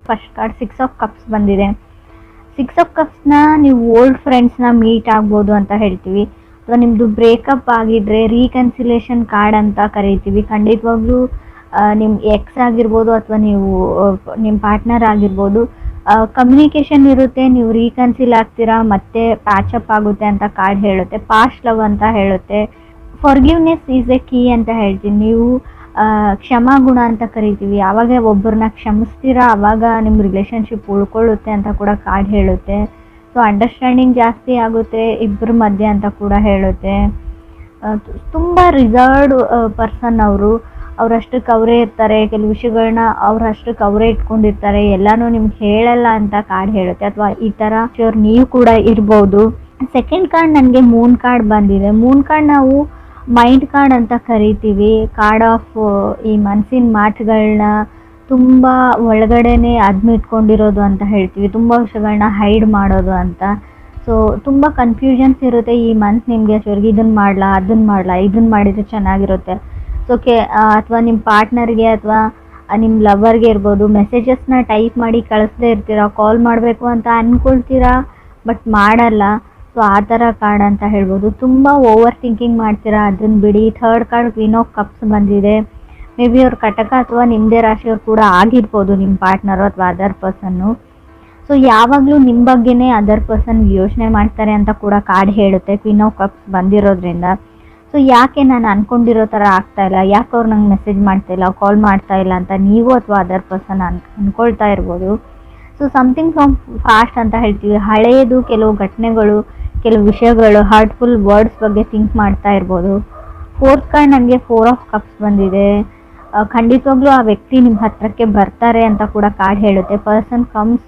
First card 6 of cups ಬಂದಿದೆ. 6 of ಕಪ್ಸ್ನ ನೀವು old ಫ್ರೆಂಡ್ಸ್ನ meet ಆಗ್ಬೋದು ಅಂತ ಹೇಳ್ತೀವಿ. ಅಥವಾ ನಿಮ್ಮದು ಬ್ರೇಕಪ್ ಆಗಿದ್ರೆ ರೀಕನ್ಸಿಲೇಷನ್ ಕಾರ್ಡ್ ಅಂತ ಕರಿತೀವಿ. ಖಂಡಿತವಾಗ್ಲೂ ನಿಮ್ಮ ಎಕ್ಸ್ ಆಗಿರ್ಬೋದು ಅಥವಾ ನೀವು ನಿಮ್ಮ ಪಾರ್ಟ್ನರ್ ಆಗಿರ್ಬೋದು, ಕಮ್ಯುನಿಕೇಷನ್ ಇರುತ್ತೆ, ನೀವು ರೀಕನ್ಸಿಲ್ ಆಗ್ತೀರಾ, ಮತ್ತೆ ಪ್ಯಾಚಪ್ ಆಗುತ್ತೆ ಅಂತ ಕಾರ್ಡ್ ಹೇಳುತ್ತೆ. ಪಾಸ್ಟ್ ಲವ್ ಅಂತ ಹೇಳುತ್ತೆ. ಫಾರ್ಗಿವ್ನೆಸ್ ಈಸ್ ಎ ಕೀ ಅಂತ ಹೇಳ್ತೀನಿ. ನೀವು ಕ್ಷಮಾಗುಣ ಅಂತ ಕರಿತೀವಿ. ಆವಾಗ ಒಬ್ಬರನ್ನ ಕ್ಷಮಿಸ್ತೀರಾ, ಆವಾಗ ನಿಮ್ಮ ರಿಲೇಷನ್ಶಿಪ್ ಉಳ್ಕೊಳ್ಳುತ್ತೆ ಅಂತ ಕೂಡ ಕಾರ್ಡ್ ಹೇಳುತ್ತೆ. ಸೊ ಅಂಡರ್ಸ್ಟ್ಯಾಂಡಿಂಗ್ ಜಾಸ್ತಿ ಆಗುತ್ತೆ ಇಬ್ಬರ ಮಧ್ಯೆ ಅಂತ ಕೂಡ ಹೇಳುತ್ತೆ. ತುಂಬ ರಿಸರ್ವ್ಡ್ ಪರ್ಸನ್ ಅವರಷ್ಟಕ್ಕೆ ಅವರೇ ಇರ್ತಾರೆ. ಕೆಲವು ವಿಷಯಗಳನ್ನ ಅವರಷ್ಟಕ್ಕೆ ಅವರೇ ಇಟ್ಕೊಂಡಿರ್ತಾರೆ, ಎಲ್ಲನೂ ನಿಮ್ಗೆ ಹೇಳಲ್ಲ ಅಂತ ಕಾರ್ಡ್ ಹೇಳುತ್ತೆ. ಅಥವಾ ಈ ಥರ ನೀವು ಕೂಡ ಇರ್ಬೋದು. ಸೆಕೆಂಡ್ ಕಾರ್ಡ್ ನನಗೆ ಮೂನ್ ಕಾರ್ಡ್ ಬಂದಿದೆ. ಮೂನ್ ಕಾರ್ಡ್ ನಾವು ಮೈಂಡ್ ಕಾರ್ಡ್ ಅಂತ ಕರಿತೀವಿ. ಕಾರ್ಡ್ ಆಫ್ ಈ ಮನಸ್ಸಿನ ಮಾತುಗಳನ್ನ ತುಂಬ ಒಳಗಡೆನೆ ಅದ್ಮಿಟ್ಕೊಂಡಿರೋದು ಅಂತ ಹೇಳ್ತೀವಿ. ತುಂಬ ವಿಷಯಗಳನ್ನ ಹೈಡ್ ಮಾಡೋದು ಅಂತ. ಸೊ ತುಂಬ ಕನ್ಫ್ಯೂಷನ್ಸ್ ಇರುತ್ತೆ ಈ ಮಂತ್ ನಿಮಗೆ. ಅಷ್ಟವರೆಗೆ ಇದನ್ನು ಮಾಡಲಾ, ಅದನ್ನು ಮಾಡಲಾ, ಇದನ್ನು ಮಾಡಿದರೆ ಚೆನ್ನಾಗಿರುತ್ತೆ. ಸೊ ಅಥವಾ ನಿಮ್ಮ ಪಾರ್ಟ್ನರ್ಗೆ ಅಥವಾ ನಿಮ್ಮ ಲವರ್ಗೆ ಇರ್ಬೋದು, ಮೆಸೇಜಸ್ನ ಟೈಪ್ ಮಾಡಿ ಕಳಿಸ್ದೇ ಇರ್ತೀರಾ. ಕಾಲ್ ಮಾಡಬೇಕು ಅಂತ ಅಂದ್ಕೊಳ್ತೀರಾ ಬಟ್ ಮಾಡಲ್ಲ. ಸೊ ಆ ಥರ ಕಾರ್ಡ್ ಅಂತ ಹೇಳ್ಬೋದು. ತುಂಬ ಓವರ್ ಥಿಂಕಿಂಗ್ ಮಾಡ್ತೀರಾ, ಅದನ್ನು ಬಿಡಿ. Third card queen of cups ಬಂದಿದೆ. ಮೇ ಬಿ ಅವ್ರ ಕಟಕ ಅಥವಾ ನಿಮ್ಮದೇ ರಾಶಿಯವ್ರು ಕೂಡ ಆಗಿರ್ಬೋದು, ನಿಮ್ಮ ಪಾರ್ಟ್ನರು ಅಥವಾ ಅದರ್ ಪರ್ಸನ್ನು. ಸೊ ಯಾವಾಗಲೂ ನಿಮ್ಮ ಬಗ್ಗೆನೇ ಅದರ್ ಪರ್ಸನ್ ಯೋಚನೆ ಮಾಡ್ತಾರೆ ಅಂತ ಕೂಡ ಕಾರ್ಡ್ ಹೇಳುತ್ತೆ ಕ್ವೀನ್ ಆಫ್ ಕಪ್ಸ್ ಬಂದಿರೋದ್ರಿಂದ. ಸೊ ಯಾಕೆ ನಾನು ಅಂದ್ಕೊಂಡಿರೋ ಥರ ಆಗ್ತಾಯಿಲ್ಲ, ಯಾಕೆ ಅವ್ರು ನಂಗೆ ಮೆಸೇಜ್ ಮಾಡ್ತಾಯಿಲ್ಲ, ಕಾಲ್ ಮಾಡ್ತಾಯಿಲ್ಲ ಅಂತ ನೀವು ಅಥವಾ ಅದರ್ ಪರ್ಸನ್ ಅಂದ್ಕೊಳ್ತಾ ಇರ್ಬೋದು. ಸೊ ಸಮಥಿಂಗ್ ಫ್ರಮ್ ಫಾಸ್ಟ್ ಅಂತ ಹೇಳ್ತೀವಿ. ಹಳೆಯದು ಕೆಲವು ಘಟನೆಗಳು, ಕೆಲವು ವಿಷಯಗಳು, ಹಾರ್ಟ್ಫುಲ್ ವರ್ಡ್ಸ್ ಬಗ್ಗೆ ಥಿಂಕ್ ಮಾಡ್ತಾ ಇರ್ಬೋದು. ಫೋರ್ತ್ ಕಾರ್ಡ್ ನನಗೆ 4 ಆಫ್ ಕಪ್ಸ್ ಬಂದಿದೆ. ಖಂಡಿತವಾಗ್ಲೂ ಆ ವ್ಯಕ್ತಿ ನಿಮ್ಮ ಹತ್ರಕ್ಕೆ ಬರ್ತಾರೆ ಅಂತ ಕೂಡ ಕಾರ್ಡ್ ಹೇಳುತ್ತೆ. ಪರ್ಸನ್ ಕಮ್ಸ್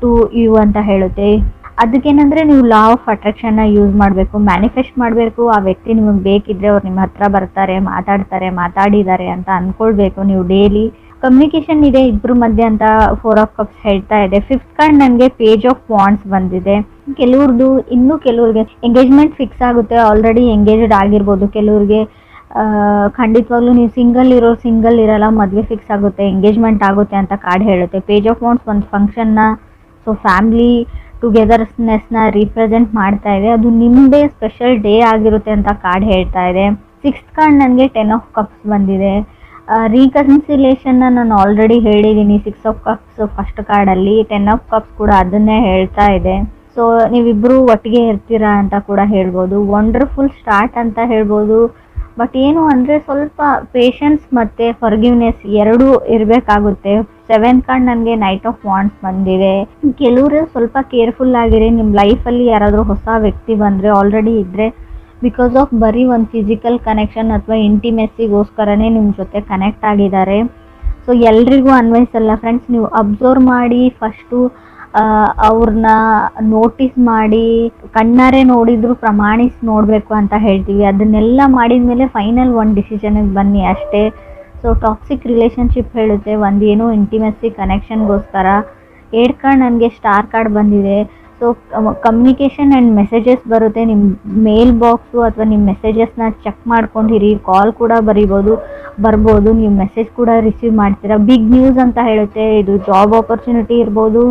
ಟು ಯು ಅಂತ ಹೇಳುತ್ತೆ. ಅದಕ್ಕೇನೆಂದರೆ ನೀವು ಲಾ ಆಫ್ ಅಟ್ರಾಕ್ಷನ್ನ ಯೂಸ್ ಮಾಡಬೇಕು, ಮ್ಯಾನಿಫೆಸ್ಟ್ ಮಾಡಬೇಕು. ಆ ವ್ಯಕ್ತಿ ನಿಮಗೆ ಬೇಕಿದ್ದರೆ ಅವ್ರು ನಿಮ್ಮ ಹತ್ರ ಬರ್ತಾರೆ, ಮಾತಾಡಿದ್ದಾರೆ ಅಂತ ಅಂದ್ಕೊಳ್ಬೇಕು ನೀವು ಡೈಲಿ. ಕಮ್ಯುನಿಕೇಷನ್ ಇದೆ ಇಬ್ಬರ ಮಧ್ಯೆ ಅಂತ 4 ಆಫ್ ಕಪ್ಸ್ ಹೇಳ್ತಾ ಇದೆ. ಫಿಫ್ತ್ ಕಾರ್ಡ್ ನನಗೆ ಪೇಜ್ ಆಫ್ ವಾಂಡ್ಸ್ ಬಂದಿದೆ. ಕೆಲವ್ರದ್ದು ಇನ್ನೂ ಕೆಲವ್ರಿಗೆ ಎಂಗೇಜ್ಮೆಂಟ್ ಫಿಕ್ಸ್ ಆಗುತ್ತೆ, ಆಲ್ರೆಡಿ ಎಂಗೇಜ್ಡ್ ಆಗಿರ್ಬೋದು. ಕೆಲವ್ರಿಗೆ ಖಂಡಿತವಾಗ್ಲೂ ನೀವು ಸಿಂಗಲ್ ಇರಲ್ಲ, ಮದುವೆ ಫಿಕ್ಸ್ ಆಗುತ್ತೆ, ಎಂಗೇಜ್ಮೆಂಟ್ ಆಗುತ್ತೆ ಅಂತ ಕಾರ್ಡ್ ಹೇಳುತ್ತೆ. ಪೇಜ್ ಆಫ್ ವಾಂಡ್ಸ್ ಒಂದು ಫಂಕ್ಷನ್ನ, ಸೊ ಫ್ಯಾಮಿಲಿ ಟುಗೆದರ್ನೆಸ್ನ ರೀಪ್ರೆಸೆಂಟ್ ಮಾಡ್ತಾ ಇದೆ. ಅದು ನಿಮ್ಮದೇ ಸ್ಪೆಷಲ್ ಡೇ ಆಗಿರುತ್ತೆ ಅಂತ ಕಾರ್ಡ್ ಹೇಳ್ತಾ ಇದೆ. ಸಿಕ್ಸ್ತ್ ಕಾರ್ಡ್ ನನಗೆ 10 ಆಫ್ ಕಪ್ಸ್ ಬಂದಿದೆ. ರೀಕನ್ಸಿಲೇಷನ್ನ ನಾನು ಆಲ್ರೆಡಿ ಹೇಳಿದ್ದೀನಿ 6 ಆಫ್ ಕಪ್ಸ್ ಫಸ್ಟ್ ಕಾರ್ಡಲ್ಲಿ. 10 ಆಫ್ ಕಪ್ಸ್ ಕೂಡ ಅದನ್ನೇ ಹೇಳ್ತಾ ಇದೆ. ಸೊ ನೀವಿಬ್ಬರು ಒಟ್ಟಿಗೆ ಇರ್ತೀರಾ ಅಂತ ಕೂಡ ಹೇಳ್ಬೋದು. ವಂಡರ್ಫುಲ್ ಸ್ಟಾರ್ಟ್ ಅಂತ ಹೇಳ್ಬೋದು. ಬಟ್ ಏನು ಅಂದರೆ ಸ್ವಲ್ಪ ಪೇಷನ್ಸ್ ಮತ್ತು ಫರ್ಗಿವ್ನೆಸ್ ಎರಡೂ ಇರಬೇಕಾಗುತ್ತೆ. 7th ಕಾರ್ಡ್ ನನಗೆ ನೈಟ್ ಆಫ್ ವಾಂಡ್ಸ್ ಬಂದಿದೆ. ಕೆಲವರು ಸ್ವಲ್ಪ ಕೇರ್ಫುಲ್ ಆಗಿರಿ. ನಿಮ್ಮ ಲೈಫಲ್ಲಿ ಯಾರಾದರೂ ಹೊಸ ವ್ಯಕ್ತಿ ಬಂದರೆ, ಆಲ್ರೆಡಿ ಇದ್ದರೆ, ಬಿಕಾಸ್ ಆಫ್ ಬರೀ ಒಂದು ಫಿಸಿಕಲ್ ಕನೆಕ್ಷನ್ ಅಥವಾ ಇಂಟಿಮೆಸಿಗೋಸ್ಕರನೇ ನಿಮ್ಮ ಜೊತೆ ಕನೆಕ್ಟ್ ಆಗಿದ್ದಾರೆ. ಸೊ ಎಲ್ರಿಗೂ ಅನ್ವಯಿಸಲ್ಲ ಫ್ರೆಂಡ್ಸ್. ನೀವು ಅಬ್ಸರ್ವ್ ಮಾಡಿ ಫಸ್ಟು ಅವ್ರನ್ನ ನೋಟಿಸ್ ಮಾಡಿ, ಕಣ್ಣಾರೆ ನೋಡಿದ್ರು ಪ್ರಮಾಣಿಸಿ ನೋಡಬೇಕು ಅಂತ ಹೇಳ್ತೀವಿ. ಅದನ್ನೆಲ್ಲ ಮಾಡಿದ ಮೇಲೆ ಫೈನಲ್ ಒಂದು ಡಿಸಿಷನ್ಗೆ ಬನ್ನಿ ಅಷ್ಟೇ. ಸೊ ಟಾಕ್ಸಿಕ್ ರಿಲೇಷನ್ಶಿಪ್ ಹೇಳುತ್ತೆ, ಒಂದೇನೋ ಇಂಟಿಮೆಸಿ ಕನೆಕ್ಷನ್ಗೋಸ್ಕರ. 8 ಕಾರ್ಡ್ ನನಗೆ ಸ್ಟಾರ್ ಕಾರ್ಡ್ ಬಂದಿದೆ. ಸೊ ಕಮ್ಯುನಿಕೇಷನ್ ಆ್ಯಂಡ್ ಮೆಸೇಜಸ್ ಬರುತ್ತೆ. ನಿಮ್ಮ ಮೇಲ್ ಬಾಕ್ಸು ಅಥವಾ ನಿಮ್ಮ ಮೆಸೇಜಸ್ನ ಚೆಕ್ ಮಾಡ್ಕೊಂಡಿರಿ. ಕಾಲ್ ಕೂಡ ಬರ್ಬೋದು, ನೀವು ಮೆಸೇಜ್ ಕೂಡ ರಿಸೀವ್ ಮಾಡ್ತೀರಾ. ಬಿಗ್ ನ್ಯೂಸ್ ಅಂತ ಹೇಳುತ್ತೆ. ಇದು ಜಾಬ್ ಆಪರ್ಚುನಿಟಿ ಇರ್ಬೋದು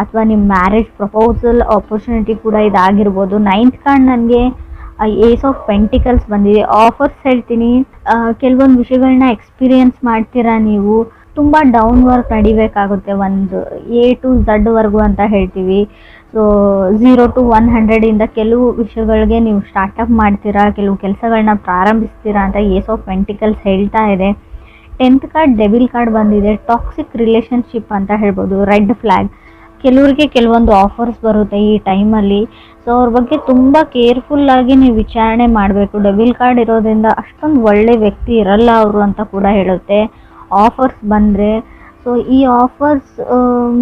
ಅಥವಾ ನಿಮ್ಮ ಮ್ಯಾರೇಜ್ ಪ್ರಪೋಸಲ್ ಆಪರ್ಚುನಿಟಿ ಕೂಡ ಇದಾಗಿರ್ಬೋದು. 9th ಕಾರ್ಡ್ ನನಗೆ ಏಸ್ ಆಫ್ ಪೆಂಟಿಕಲ್ಸ್ ಬಂದಿದೆ. ಆಫರ್ಸ್ ಹೇಳ್ತೀನಿ. ಕೆಲವೊಂದು ವಿಷಯಗಳನ್ನ ಎಕ್ಸ್ಪೀರಿಯನ್ಸ್ ಮಾಡ್ತೀರಾ ನೀವು. ತುಂಬ ಡೌನ್ ವರ್ಕ್ ನಡಿಬೇಕಾಗುತ್ತೆ, ಒಂದು A to Z ವರ್ಗು ಅಂತ ಹೇಳ್ತೀವಿ. ಸೊ 0 to 100 ಕೆಲವು ವಿಷಯಗಳಿಗೆ ನೀವು ಸ್ಟಾರ್ಟಪ್ ಮಾಡ್ತೀರಾ, ಕೆಲವು ಕೆಲಸಗಳನ್ನ ಪ್ರಾರಂಭಿಸ್ತೀರಾ ಅಂತ ಏಸ್ ಆಫ್ ಪೆಂಟಿಕಲ್ಸ್ ಹೇಳ್ತಾ ಇದೆ. 10th ಕಾರ್ಡ್ ಡೆವಿಲ್ ಕಾರ್ಡ್ ಬಂದಿದೆ. ಟಾಕ್ಸಿಕ್ ರಿಲೇಷನ್ಶಿಪ್ ಅಂತ ಹೇಳ್ಬೋದು. Red flag. ಕೆಲವ್ರಿಗೆ ಕೆಲವೊಂದು ಆಫರ್ಸ್ ಬರುತ್ತೆ ಈ ಟೈಮಲ್ಲಿ. ಸೊ ಅವ್ರ ಬಗ್ಗೆ ತುಂಬ ಕೇರ್ಫುಲ್ಲಾಗಿ ನೀವು ವಿಚಾರಣೆ ಮಾಡಬೇಕು. ಡೆವಿಲ್ ಕಾರ್ಡ್ ಇರೋದ್ರಿಂದ ಅಷ್ಟೊಂದು ಒಳ್ಳೆ ವ್ಯಕ್ತಿ ಇರಲ್ಲ ಅವರು ಅಂತ ಕೂಡ ಹೇಳುತ್ತೆ. ಆಫರ್ಸ್ ಬಂದರೆ, ಸೊ ಈ ಆಫರ್ಸ್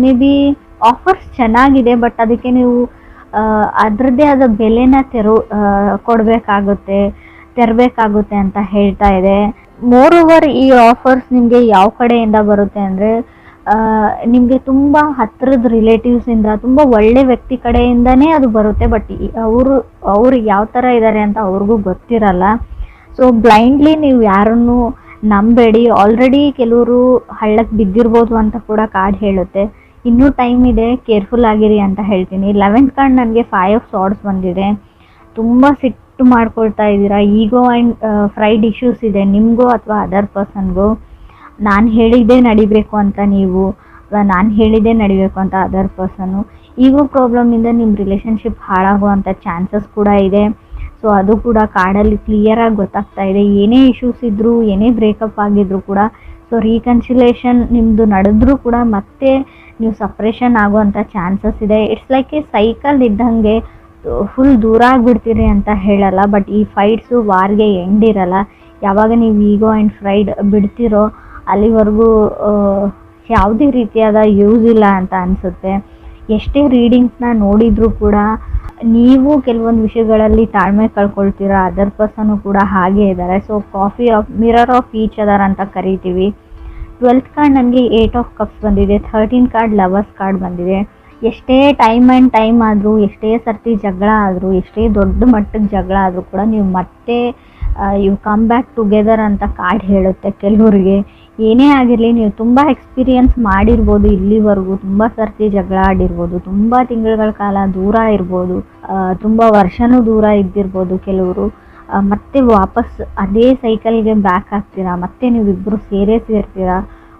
ಮೇ ಬಿ ಆಫರ್ಸ್ ಚೆನ್ನಾಗಿದೆ, ಬಟ್ ಅದಕ್ಕೆ ನೀವು ಅದರದ್ದೇ ಆದ ಬೆಲೆನ ತೆರಬೇಕಾಗುತ್ತೆ ಅಂತ ಹೇಳ್ತಾ ಇದೆ. ಮೋರ್ ಓವರ್ ಈ ಆಫರ್ಸ್ ನಿಮಗೆ ಯಾವ ಕಡೆಯಿಂದ ಬರುತ್ತೆ ಅಂದರೆ, ನಿಮಗೆ ತುಂಬ ಹತ್ತಿರದ ರಿಲೇಟಿವ್ಸಿಂದ, ತುಂಬ ಒಳ್ಳೆ ವ್ಯಕ್ತಿ ಕಡೆಯಿಂದನೇ ಅದು ಬರುತ್ತೆ. ಬಟ್ ಅವರು ಯಾವ ಥರ ಇದ್ದಾರೆ ಅಂತ ಅವ್ರಿಗೂ ಗೊತ್ತಿರಲ್ಲ. ಸೊ ಬ್ಲೈಂಡ್ಲಿ ನೀವು ಯಾರನ್ನು ನಂಬೇಡಿ, ಆಲ್ರೆಡಿ ಕೆಲವರು ಹಳ್ಳಕ್ಕೆ ಬಿದ್ದಿರ್ಬೋದು ಅಂತ ಕೂಡ ಕಾರ್ಡ್ ಹೇಳುತ್ತೆ. ಇನ್ನೂ ಟೈಮ್ ಇದೆ, ಕೇರ್ಫುಲ್ ಆಗಿರಿ ಅಂತ ಹೇಳ್ತೀನಿ. 11th ಕಾರ್ಡ್ ನನಗೆ 5 ಆಫ್ ಸಾರ್ಡ್ಸ್ ಬಂದಿದೆ. ತುಂಬ ಸಿಟ್ಟು ಮಾಡ್ಕೊಳ್ತಾ ಇದ್ದೀರಾ, ಈಗೋ ಆ್ಯಂಡ್ ಫ್ರೈಡ್ ಇಶ್ಯೂಸ್ ಇದೆ ನಿಮಗೂ ಅಥವಾ ಅದರ್ ಪರ್ಸನ್ಗೂ. ನಾನು ಹೇಳಿದ್ದೇ ನಡಿಬೇಕು ಅಂತ ನೀವು, ಅಥವಾ ನಾನು ಹೇಳಿದ್ದೇ ನಡಿಬೇಕು ಅಂತ ಅದರ್ ಪರ್ಸನ್ನು. ಈಗೋ ಪ್ರಾಬ್ಲಮಿಂದ ನಿಮ್ಮ ರಿಲೇಷನ್ಶಿಪ್ ಹಾಳಾಗುವಂಥ ಚಾನ್ಸಸ್ ಕೂಡ ಇದೆ. ಸೊ ಅದು ಕೂಡ ಕಾರ್ಡಲ್ಲಿ ಕ್ಲಿಯರಾಗಿ ಗೊತ್ತಾಗ್ತಾ ಇದೆ. ಏನೇ ಇಶ್ಯೂಸ್ ಇದ್ದರೂ, ಏನೇ ಬ್ರೇಕಪ್ ಆಗಿದ್ರು ಕೂಡ, ಸೊ ರೀಕನ್ಸಿಲೇಷನ್ ನಿಮ್ಮದು ನಡೆದ್ರೂ ಕೂಡ ಮತ್ತೆ ನೀವು ಸಪ್ರೇಷನ್ ಆಗುವಂಥ ಚಾನ್ಸಸ್ ಇದೆ. ಇಟ್ಸ್ ಲೈಕ್ ಎ ಸೈಕಲ್ ಇದ್ದಂಗೆ. ಫುಲ್ ದೂರ ಆಗಿಬಿಡ್ತೀರಿ ಅಂತ ಹೇಳಲ್ಲ, ಬಟ್ ಈ ಫೈಟ್ಸು ವಾರ್ಗೆ ಎಂಡ್ ಇರಲ್ಲ. ಯಾವಾಗ ನೀವು ಈಗೋ ಆ್ಯಂಡ್ ಫ್ರೈಡ್ ಬಿಡ್ತಿರೋ ಅಲ್ಲಿವರೆಗೂ ಯಾವುದೇ ರೀತಿಯಾದ ಯೂಸ್ ಇಲ್ಲ ಅಂತ ಅನಿಸುತ್ತೆ. ಎಷ್ಟೇ ರೀಡಿಂಗ್ಸ್ನ ನೋಡಿದರೂ ಕೂಡ ನೀವು ಕೆಲವೊಂದು ವಿಷಯಗಳಲ್ಲಿ ತಾಳ್ಮೆ ಕಳ್ಕೊಳ್ತೀರಾ, ಅದರ್ ಪರ್ಸನ್ನು ಕೂಡ ಹಾಗೇ ಇದ್ದಾರೆ. So coffee of mirror of each other ಅಂತ ಕರಿತೀವಿ. 12th ಕಾರ್ಡ್ ನನಗೆ 8 ಆಫ್ ಕಪ್ಸ್ ಬಂದಿದೆ. 13th ಕಾರ್ಡ್ ಲವರ್ಸ್ ಕಾರ್ಡ್ ಬಂದಿದೆ. ಎಷ್ಟೇ ಟೈಮ್ ಆದರೂ, ಎಷ್ಟೇ ಸರ್ತಿ ಜಗಳ ಆದರೂ, ಎಷ್ಟೇ ದೊಡ್ಡ ಮಟ್ಟಕ್ಕೆ ಜಗಳ ಆದರೂ ಕೂಡ ನೀವು ಮತ್ತೆ ಯು ಕಮ್ ಬ್ಯಾಕ್ ಟುಗೆದರ್ ಅಂತ ಕಾರ್ಡ್ ಹೇಳುತ್ತೆ ಕೆಲವರಿಗೆ. ಏನೇ ಆಗಿರಲಿ, ನೀವು ತುಂಬ ಎಕ್ಸ್ಪೀರಿಯನ್ಸ್ ಮಾಡಿರ್ಬೋದು ಇಲ್ಲಿವರೆಗೂ, ತುಂಬ ಸರ್ತಿ ಜಗಳ ಆಡಿರ್ಬೋದು, ತುಂಬ ತಿಂಗಳುಗಳ ಕಾಲ ದೂರ ಇರ್ಬೋದು, ತುಂಬ ವರ್ಷನೂ ದೂರ ಇದ್ದಿರ್ಬೋದು ಕೆಲವರು. ಮತ್ತೆ ವಾಪಸ್ ಅದೇ ಸೈಕಲ್ಗೆ ಬ್ಯಾಕ್ ಆಗ್ತೀರಾ, ಮತ್ತೆ ನೀವಿಬ್ಬರು ಸೇರ್ತೀರಾ,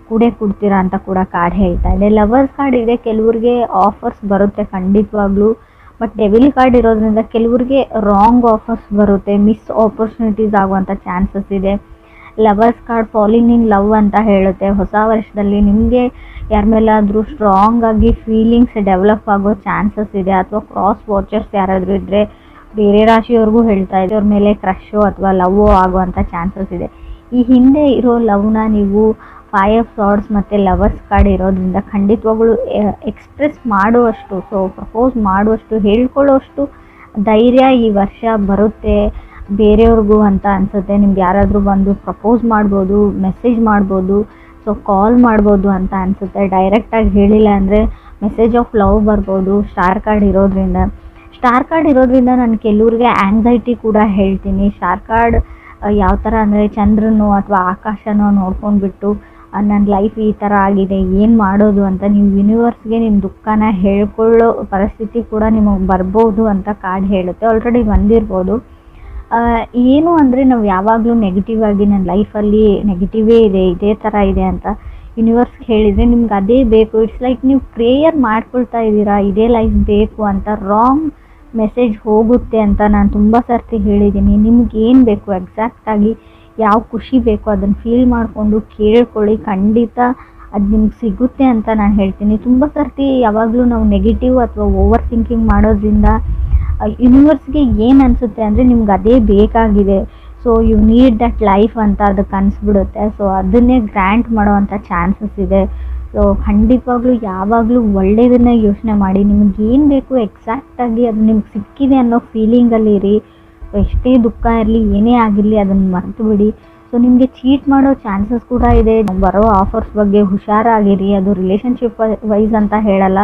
ಕೂಡ್ತೀರಾ ಅಂತ ಕೂಡ ಕಾರ್ಡ್ ಹೇಳ್ತಾ ಇದೆ. ಲವರ್ಸ್ ಕಾರ್ಡ್ ಇದೆ, ಕೆಲವ್ರಿಗೆ ಆಫರ್ಸ್ ಬರುತ್ತೆ ಖಂಡಿತವಾಗ್ಲೂ. ಬಟ್ ಡೆವಿಲ್ ಕಾರ್ಡ್ ಇರೋದ್ರಿಂದ ಕೆಲವ್ರಿಗೆ ರಾಂಗ್ ಆಫರ್ಸ್ ಬರುತ್ತೆ, ಮಿಸ್ ಆಪರ್ಚುನಿಟೀಸ್ ಆಗುವಂಥ ಚಾನ್ಸಸ್ ಇದೆ. Lovers card falling in love ಅಂತ ಹೇಳುತ್ತೆ. ಹೊಸ ವರ್ಷದಲ್ಲಿ ನಿಮಗೆ ಯಾರ ಮೇಲಾದರೂ ಸ್ಟ್ರಾಂಗ್ ಆಗಿ ಫೀಲಿಂಗ್ಸ್ ಡೆವಲಪ್ ಆಗೋ ಚಾನ್ಸಸ್ ಇದೆ. ಅಥವಾ ಕ್ರಾಸ್ ವಾಚರ್ಸ್ ಯಾರಾದರೂ ಇದ್ದರೆ, ಬೇರೆ ರಾಶಿಯವ್ರಿಗೂ ಹೇಳ್ತಾ ಇದೆ, ಅವ್ರ ಮೇಲೆ ಕ್ರಶೋ ಅಥವಾ ಲವ್ವೋ ಆಗುವಂಥ ಚಾನ್ಸಸ್ ಇದೆ. ಈ ಹಿಂದೆ ಇರೋ ಲವ್ನ ನೀವು 5 ಆಫ್ ಸಾರ್ಡ್ಸ್ ಮತ್ತು ಲವರ್ಸ್ ಕಾರ್ಡ್ ಇರೋದ್ರಿಂದ ಖಂಡಿತವಾಗ್ಲೂ ಎಕ್ಸ್ಪ್ರೆಸ್ ಮಾಡುವಷ್ಟು, ಸೊ ಪ್ರಪೋಸ್ ಮಾಡುವಷ್ಟು, ಹೇಳ್ಕೊಳ್ಳೋಷ್ಟು ಧೈರ್ಯ ಈ ವರ್ಷ ಬರುತ್ತೆ ಬೇರೆಯವ್ರಿಗೂ ಅಂತ ಅನಿಸುತ್ತೆ. ನಿಮ್ಗೆ ಯಾರಾದರೂ ಬಂದು ಪ್ರಪೋಸ್ ಮಾಡ್ಬೋದು, ಮೆಸೇಜ್ ಮಾಡ್ಬೋದು, ಸೊ ಕಾಲ್ ಮಾಡ್ಬೋದು ಅಂತ ಅನಿಸುತ್ತೆ. ಡೈರೆಕ್ಟಾಗಿ ಹೇಳಿಲ್ಲ ಅಂದರೆ ಮೆಸೇಜ್ ಆಫ್ ಲವ್ ಬರ್ಬೋದು ಸ್ಟಾರ್ ಕಾರ್ಡ್ ಇರೋದ್ರಿಂದ ನಾನು ಕೆಲವ್ರಿಗೆ ಆ್ಯಂಗ್ಸೈಟಿ ಕೂಡ ಹೇಳ್ತೀನಿ. ಸ್ಟಾರ್ ಕಾರ್ಡ್ ಯಾವ ಥರ ಅಂದರೆ ಚಂದ್ರನೋ ಅಥವಾ ಆಕಾಶನೋ ನೋಡ್ಕೊಂಡ್ಬಿಟ್ಟು ನನ್ನ ಲೈಫ್ ಈ ಥರ ಆಗಿದೆ, ಏನು ಮಾಡೋದು ಅಂತ ನೀವು ಯೂನಿವರ್ಸ್ಗೆ ನಿಮ್ಮ ದುಃಖನ ಹೇಳ್ಕೊಳ್ಳೋ ಪರಿಸ್ಥಿತಿ ಕೂಡ ನಿಮಗೆ ಬರ್ಬೋದು ಅಂತ ಕಾರ್ಡ್ ಹೇಳುತ್ತೆ. ಆಲ್ರೆಡಿ ಬಂದಿರ್ಬೋದು. ಏನು ಅಂದರೆ ನಾವು ಯಾವಾಗಲೂ ನೆಗೆಟಿವ್ ಆಗಿ ನನ್ನ ಲೈಫಲ್ಲಿ ನೆಗೆಟಿವೇ ಇದೆ, ಇದೇ ಥರ ಇದೆ ಅಂತ ಯೂನಿವರ್ಸ್ಗೆ ಹೇಳಿದರೆ ನಿಮ್ಗೆ ಅದೇ ಬೇಕು. ಇಟ್ಸ್ ಲೈಕ್ ನೀವು ಪ್ರೇಯರ್ ಮಾಡ್ಕೊಳ್ತಾ ಇದ್ದೀರಾ, ಇದೇ ಲೈಫ್ ಬೇಕು ಅಂತ. ರಾಂಗ್ ಮೆಸೇಜ್ ಹೋಗುತ್ತೆ ಅಂತ ನಾನು ತುಂಬ ಸರ್ತಿ ಹೇಳಿದ್ದೀನಿ. ನಿಮ್ಗೆ ಏನು ಬೇಕು, ಎಕ್ಸಾಕ್ಟಾಗಿ ಯಾವ ಖುಷಿ ಬೇಕು ಅದನ್ನು ಫೀಲ್ ಮಾಡಿಕೊಂಡು ಕೇಳ್ಕೊಳ್ಳಿ, ಖಂಡಿತ ಅದು ನಿಮ್ಗೆ ಸಿಗುತ್ತೆ ಅಂತ ನಾನು ಹೇಳ್ತೀನಿ. ತುಂಬ ಸರ್ತಿ ಯಾವಾಗಲೂ ನಾವು ನೆಗೆಟಿವ್ ಅಥವಾ ಓವರ್ ಥಿಂಕಿಂಗ್ ಮಾಡೋದ್ರಿಂದ ಯೂನಿವರ್ಸ್ಗೆ ಏನು ಅನಿಸುತ್ತೆ ಅಂದರೆ ನಿಮ್ಗೆ ಅದೇ ಬೇಕಾಗಿದೆ, so you need that life ಅಂತ ಅದಕ್ಕೆ ಅನಿಸ್ಬಿಡುತ್ತೆ. ಸೊ ಅದನ್ನೇ ಗ್ರ್ಯಾಂಟ್ ಮಾಡೋವಂಥ ಚಾನ್ಸಸ್ ಇದೆ. ಸೊ ಖಂಡಿತವಾಗ್ಲೂ ಯಾವಾಗಲೂ ಒಳ್ಳೆಯದನ್ನೇ ಯೋಚನೆ ಮಾಡಿ, ನಿಮ್ಗೆ ಏನು ಬೇಕು ಎಕ್ಸಾಕ್ಟಾಗಿ ಅದು ನಿಮ್ಗೆ ಸಿಕ್ಕಿದೆ ಅನ್ನೋ ಫೀಲಿಂಗಲ್ಲಿ ಇರಿ. ಎಷ್ಟೇ ದುಃಖ ಇರಲಿ, ಏನೇ ಆಗಿರಲಿ ಅದನ್ನು ಮರೆತು ಬಿಡಿ. ಸೊ ನಿಮಗೆ ಚೀಟ್ ಮಾಡೋ ಚಾನ್ಸಸ್ ಕೂಡ ಇದೆ. ಬರೋ ಆಫರ್ಸ್ ಬಗ್ಗೆ ಹುಷಾರಾಗಿರಿ. ಅದು ರಿಲೇಷನ್ಶಿಪ್ ವೈಸ್ ಅಂತ ಹೇಳಲ್ಲ,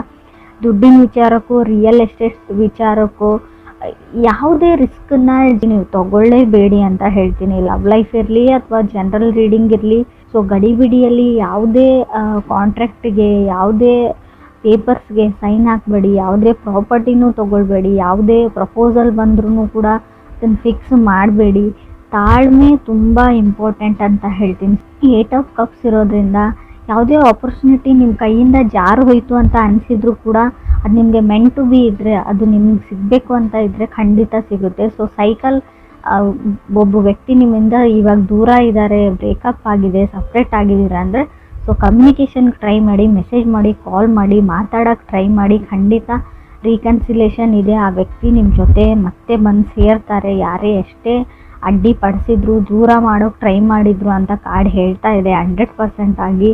ದುಡ್ಡಿನ ವಿಚಾರಕ್ಕೂ, ರಿಯಲ್ ಎಸ್ಟೇಟ್ ವಿಚಾರಕ್ಕೂ ಯಾವುದೇ ರಿಸ್ಕನ್ನು ನೀವು ತಗೊಳ್ಳೇಬೇಡಿ ಅಂತ ಹೇಳ್ತೀನಿ. ಲವ್ ಲೈಫ್ ಇರಲಿ ಅಥವಾ ಜನರಲ್ ರೀಡಿಂಗ್ ಇರಲಿ, ಸೊ ಗಡಿಬಿಡಿಯಲ್ಲಿ ಯಾವುದೇ ಕಾಂಟ್ರಾಕ್ಟಿಗೆ, ಯಾವುದೇ ಪೇಪರ್ಸ್ಗೆ ಸೈನ್ ಹಾಕಬೇಡಿ, ಯಾವುದೇ ಪ್ರಾಪರ್ಟಿನೂ ತೊಗೊಳ್ಬೇಡಿ, ಯಾವುದೇ ಪ್ರಪೋಸಲ್ ಬಂದ್ರೂ ಕೂಡ ಅದನ್ನು ಫಿಕ್ಸ್ ಮಾಡಬೇಡಿ. ತಾಳ್ಮೆ ತುಂಬ ಇಂಪಾರ್ಟೆಂಟ್ ಅಂತ ಹೇಳ್ತೀನಿ. 8 ಆಫ್ ಕಪ್ಸ್ ಇರೋದ್ರಿಂದ ಯಾವುದೇ ಆಪರ್ಚುನಿಟಿ ನಿಮ್ಮ ಕೈಯಿಂದ ಜಾರು ಹೋಯಿತು ಅಂತ ಅನಿಸಿದ್ರು ಕೂಡ ಅದು ನಿಮಗೆ ಮೆಂಟ್ ಟು ಬಿ ಇದ್ದರೆ, ಅದು ನಿಮ್ಗೆ ಸಿಗಬೇಕು ಅಂತ ಇದ್ದರೆ ಖಂಡಿತ ಸಿಗುತ್ತೆ. ಸೊ ಸೈಕಲ್, ಒಬ್ಬ ವ್ಯಕ್ತಿ ನಿಮ್ಮಿಂದ ಇವಾಗ ದೂರ ಇದ್ದಾರೆ, ಬ್ರೇಕಪ್ ಆಗಿದೆ, ಸಪ್ರೇಟ್ ಆಗಿದ್ದೀರಾ ಅಂದರೆ ಸೊ ಕಮ್ಯುನಿಕೇಷನ್ಗೆ ಟ್ರೈ ಮಾಡಿ, ಮೆಸೇಜ್ ಮಾಡಿ, ಕಾಲ್ ಮಾಡಿ, ಮಾತಾಡೋಕ್ಕೆ ಟ್ರೈ ಮಾಡಿ. ಖಂಡಿತ ರೀಕನ್ಸಿಲೇಷನ್ ಇದೆ. ಆ ವ್ಯಕ್ತಿ ನಿಮ್ಮ ಜೊತೆ ಮತ್ತೆ ಬಂದು ಸೇರ್ತಾರೆ. ಯಾರೇ ಎಷ್ಟೇ ಅಡ್ಡಿಪಡಿಸಿದ್ರು, ದೂರ ಮಾಡೋಕ್ಕೆ ಟ್ರೈ ಮಾಡಿದ್ರು ಅಂತ ಕಾರ್ಡ್ ಹೇಳ್ತಾ ಇದೆ 100% ಆಗಿ.